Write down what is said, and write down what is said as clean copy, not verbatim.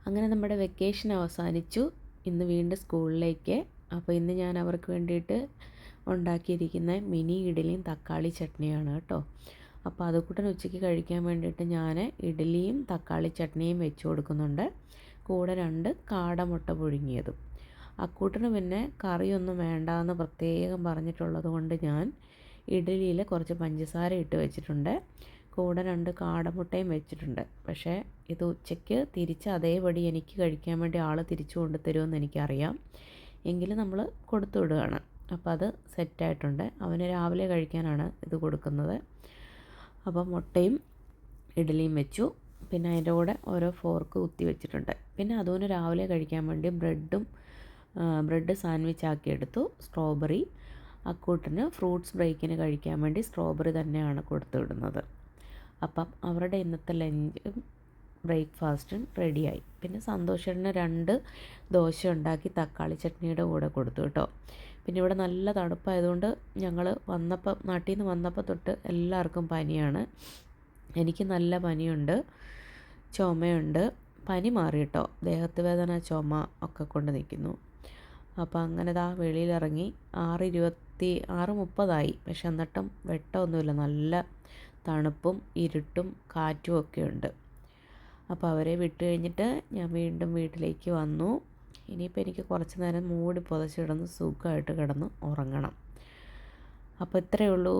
അങ്ങനെ നമ്മുടെ വെക്കേഷൻ അവസാനിച്ചു. ഇന്ന് വീണ്ടും സ്കൂളിലേക്ക്. അപ്പോൾ ഇന്ന് ഞാൻ അവർക്ക് വേണ്ടിയിട്ട് ഉണ്ടാക്കിയിരിക്കുന്ന മിനി ഇഡ്ഡലിയും തക്കാളി ചട്നിയാണ് കേട്ടോ. അപ്പോൾ അതുകൂട്ടൻ ഉച്ചയ്ക്ക് കഴിക്കാൻ വേണ്ടിയിട്ട് ഞാൻ ഇഡ്ഡലിയും തക്കാളി ചട്നിയും വെച്ച് കൊടുക്കുന്നുണ്ട്. കൂടെ 2 കാടമുട്ട പുഴുങ്ങിയതും. അക്കൂട്ടന് പിന്നെ കറിയൊന്നും വേണ്ടാന്ന് പ്രത്യേകം പറഞ്ഞിട്ടുള്ളത് കൊണ്ട് ഞാൻ ഇഡ്ഡലിയിൽ കുറച്ച് പഞ്ചസാര ഇട്ട് വെച്ചിട്ടുണ്ട്. കൂടെ 2 കാടമുട്ടയും വെച്ചിട്ടുണ്ട്. പക്ഷേ ഇത് ഉച്ചയ്ക്ക് തിരിച്ച് അതേപടി എനിക്ക് കഴിക്കാൻ വേണ്ടി ആൾ തിരിച്ചു കൊണ്ട് തരുമെന്ന് എനിക്കറിയാം. എങ്കിലും നമ്മൾ കൊടുത്തു വിടുകയാണ്. അപ്പോൾ അത് സെറ്റായിട്ടുണ്ട്. അവന് രാവിലെ കഴിക്കാനാണ് ഇത് കൊടുക്കുന്നത്. അപ്പോൾ മുട്ടയും ഇഡ്ഡലിയും വെച്ചു. പിന്നെ അതിൻ്റെ കൂടെ ഓരോ ഫോർക്ക് കുത്തി വെച്ചിട്ടുണ്ട്. പിന്നെ അതുകൊണ്ട് രാവിലെ കഴിക്കാൻ വേണ്ടി ബ്രെഡ് സാൻഡ്വിച്ച് ആക്കി എടുത്തു. സ്ട്രോബെറി അക്കൂട്ടിന് ഫ്രൂട്ട്സ് ബ്രേക്കിന് കഴിക്കാൻ വേണ്ടി സ്ട്രോബെറി തന്നെയാണ് കൊടുത്തു വിടുന്നത്. അപ്പം അവരുടെ ഇന്നത്തെ ലഞ്ചും ബ്രേക്ക്ഫാസ്റ്റും റെഡിയായി. പിന്നെ സന്തോഷേട്ടന് 2 ദോശ ഉണ്ടാക്കി തക്കാളി ചട്നിയുടെ കൂടെ കൊടുത്തു കേട്ടോ. പിന്നെ ഇവിടെ നല്ല തണുപ്പായതുകൊണ്ട് ഞങ്ങൾ നാട്ടിൽ നിന്ന് വന്നപ്പോൾ തൊട്ട് എല്ലാവർക്കും പനിയാണ്. എനിക്ക് നല്ല പനിയുണ്ട്, ചുമയുണ്ട്. പനി മാറി കേട്ടോ, ദേഹത്ത് വേദന, ചുമ ഒക്കെ കൊണ്ട് നിൽക്കുന്നു. അപ്പോൾ അങ്ങനെ വെളിയിലിറങ്ങി. 6:30 പക്ഷെ എന്നിട്ടും വെട്ടമൊന്നുമില്ല, നല്ല തണുപ്പും ഇരുട്ടും കാറ്റും ഒക്കെ ഉണ്ട്. അപ്പോൾ അവരെ വിട്ട് കഴിഞ്ഞിട്ട് ഞാൻ വീണ്ടും വീട്ടിലേക്ക് വന്നു. ഇനിയിപ്പോൾ എനിക്ക് കുറച്ച് നേരം മൂടി പുതച്ചിടന്ന് സുഖമായിട്ട് കിടന്ന് ഉറങ്ങണം. അപ്പോൾ ഇത്രയേ ഉള്ളൂ.